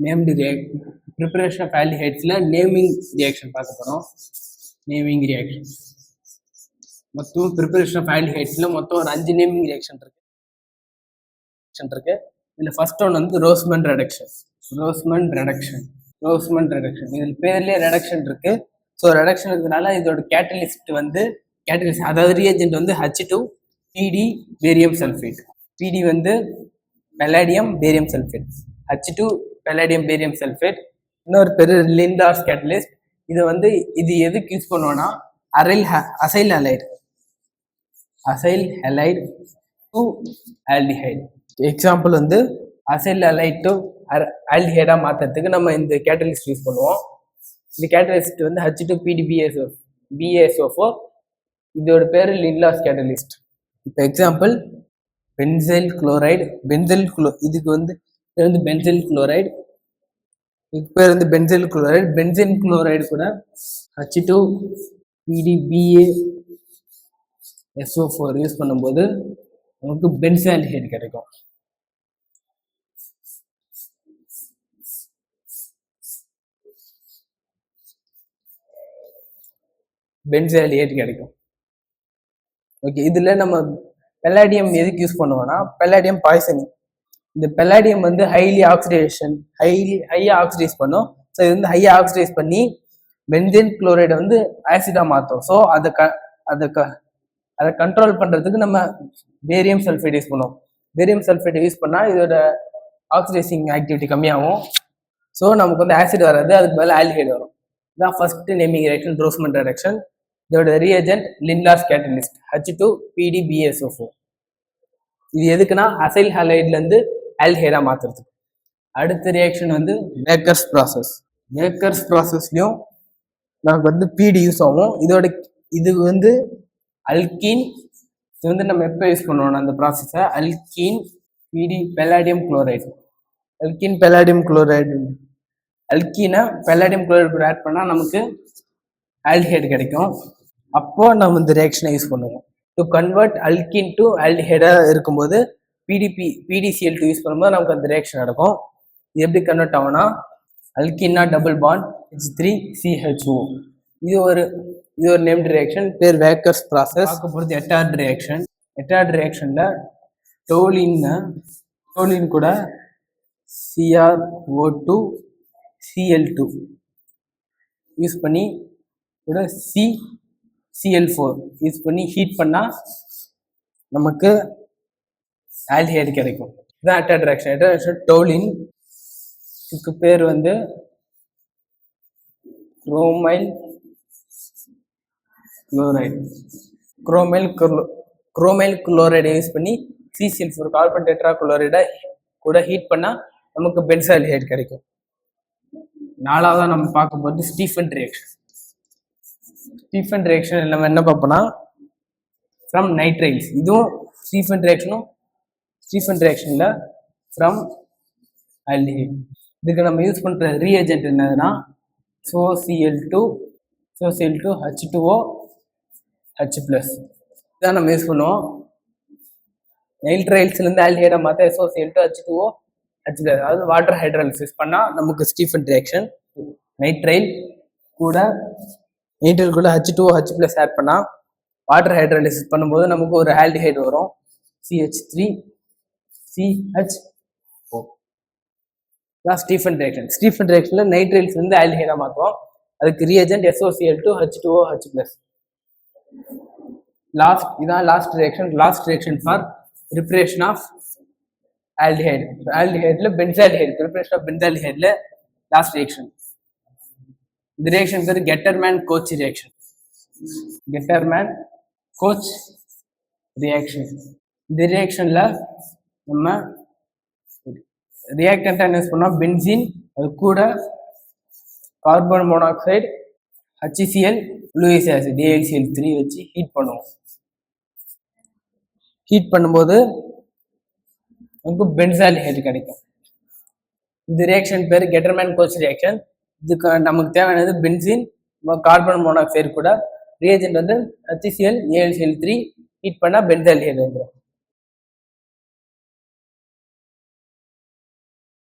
Named preparation of ஆல்டிஹைட்ஸில் naming reaction பார்க்க போகிறோம். நேமிங் ரியாக்ஷன் மொத்தம் ப்ரிப்பரேஷன் ஆஃப் ஆல்டிஹைட்ஸில் மொத்தம் ஒரு 5 நேமிங் ரியாக்ஷன் இருக்கு. இதில் ஃபர்ஸ்ட் ஒன் வந்து ரோஸ்மன் ரெடக்ஷன். இதில் பேர்லேயே ரெடக்ஷன் இருக்கு. ஸோ ரெடக்ஷன் இருக்கிறதுனால இதோட கேட்டலிஸ்ட் வந்து அதாவது ரியேஜென்ட் வந்து H2PD பேரியம் சல்ஃபேட். PD வந்து palladium barium sulphate, H2 palladium barium sulphate. இன்னொரு பேர் லிண்டாஸ் கேட்டலிஸ்ட். இது எதுக்கு யூஸ் பண்ணுவோம்னா acyl halide to aldehyde. Example வந்து அசைல் ஹலைடு டு ஆல்டிஹைடா மாற்றுறதுக்கு நம்ம இந்த கேட்டலிஸ்ட் யூஸ் பண்ணுவோம். இந்த கேட்டலிஸ்ட் வந்து H2PD BaSO4. இதோட பேர் லிண்டாஸ் கேட்டலிஸ்ட். இப்போ எக்ஸாம்பிள் பென்சைல் குளோரைடு. இதுக்கு வந்து பென்சைல் குளோரைடு. இதுக்கு பேர் வந்து பென்சைல் குளோரைடு. பென்சைல் குளோரைடு கூட H2PD BaSO4 யூஸ் பண்ணும்போது நமக்கு பென்சால்டிஹைடு கிடைக்கும். ஓகே, இதுல நம்ம பெல்லாடியம் எதுக்கு யூஸ் பண்ணுவோம்னா பெல்லாடியம் பாய்சனிங். இந்த பெல்லாடியம் வந்து ஹையா ஆக்சிடைஸ் பண்ணும். ஸோ இது வந்து ஹையா ஆக்சிடைஸ் பண்ணி பென்சைல் குளோரைடை வந்து ஆசிடா மாற்றும். ஸோ அதை கண்ட்ரோல் பண்றதுக்கு நம்ம பேரியம் சல்ஃபேட் யூஸ் பண்ணுவோம். பேரியம் சல்ஃபேட் யூஸ் பண்ணா இதோட ஆக்சிடைசிங் ஆக்டிவிட்டி கம்மியாகும். ஸோ நமக்கு வந்து ஆசிட் வராது, அதுக்கு மேலே ஆல்டிஹைடு வரும். இதுதான் ஃபர்ஸ்ட் நேமிங் ரியாக்ஷன், ரோஸ்மன் ரியாக்ஷன். இதோட reagent Linda's catalyst H2PD BaSO4. இது எதுக்குன்னா அசைல் ஹலைட்ல இருந்து ஆல்டிஹைடா மாத்துறதுக்கு. அடுத்த ரியாக்ஷன் வந்து பேக்கர்ஸ் ப்ராசஸ்லயும் நமக்கு வந்து PD யூஸ் ஆகும். இது வந்து அல்கீன். இது வந்து நம்ம எப்போ யூஸ் பண்ணுவோம்னா அந்த ப்ராசஸை அல்கீன் PD பெல்லாடியம் குளோரைடு. அல்கீனை பெல்லாடியம் குளோரைடு கூட ஆட் பண்ணால் நமக்கு ஆல்டிஹைடு கிடைக்கும். அப்போ நம்ம இந்த ரியாக்ஷனை யூஸ் பண்ணுவோம். டு கன்வெர்ட் அல்கீன் டு ஆல்டிஹைடா இருக்கும்போது PDCl2 யூஸ் பண்ணும்போது நமக்கு அந்த ரியாக்ஷன் நடக்கும். இது எப்படி கன்வெர்ட் ஆகும்னா அல்கீனா டபுள் பாண்ட் H3CHO. இது ஒரு நேம்டு ரியாக்ஷன், பேர் வேக்கர்ஸ் ப்ராசஸ். பார்க்க போகிறது எட்டார்ட் ரியாக்ஷன்ல டோலின் கூட CrO2Cl2 யூஸ் பண்ணி கூட CCl4 யூஸ் பண்ணி ஹீட் பண்ணா நமக்கு ஆல்டிஹைடு கிடைக்கும். இதுதான் எட்டார்ட் ரியாக்ஷன். டோலின் இதுக்கு பேர் வந்து குரோமைல் குளோரைடை யூஸ் பண்ணி CCl4 கார்பன் டெட்ரா குளோரைடை கூட ஹீட் பண்ணா நமக்கு பென்சால்டிஹைடு கிடைக்கும். நாலாவதா நம்ம பார்க்க போது ஸ்டீஃபன் ரியாக்ஷன் நம்ம என்ன பார்ப்போம்னா ஃப்ரம் நைட்ரைல்ஸ். இதுவும் ஸ்டீஃபன் ரியாக்ஷன்ல ஃப்ரம் ஆல்டிஹைட். இதுக்கு நம்ம யூஸ் பண்ற ரியேஜென்ட் என்னதுன்னா SOCl2 H2O H+. இதான் நம்ம யூஸ் பண்ணுவோம். நைட்ரைல்ஸ்ல இருந்து ஆல்டிஹைடா மாற்ற SOCl2 H2O H+, அதாவது வாட்டர் ஹைட்ராலிசிஸ் பண்ணா நமக்கு ஸ்டீஃபன் ரியாக்ஷன். நைட்ரைல் கூட H2O H+ ஆட் பண்ணா வாட்டர் ஹைட்ராலிசிஸ் பண்ணும்போது நமக்கு ஒரு ஆல்டிஹைடு வரும், CH3CHO. ஸ்டீஃபன் ரியாக்ஷன்ல நைட்ரைல்ஸ் இருந்து ஆல்டிஹைடா மாற்றுவோம். அதுக்கு reagent SOCl2 H2O H+. Last reaction for preparation of aldehyde. ஆல்டிஹைட்ல பென்சால்டிஹைடு, ப்ரிப்பரேஷன் ஆஃப் பென்சால்டிஹைட்ல லாஸ்ட் ரியாக்ஷன். இந்த ரியாக்ஷன் பேர் கெட்டர்மேன்-கோச் ரியாக்ஷன். இந்த ரியாக்ஷன்ல நம்ம ரியாக்டன்ட் யூஸ் பண்ணோம் பென்சீன், அது கூட carbon monoxide HCl Lewis acid AlCl3 வச்சு ஹீட் பண்ணுவோம். ஹீட் பண்ணும்போது நமக்கு பென்சால்டிஹைடு கிடைக்கும். இந்த ரியாக்ஷன் பேர் கெட்டர்மேன்-கோச் ரியாக்ஷன். இதுக்கு நமக்கு தேவையானது பென்சீன், கார்பன் மோனாக்சைடு கூட ரியேஜென்ட் வந்து HCl AlCl3 ஹீட் பண்ணா பென்சால்டிஹைடு வந்துடும்.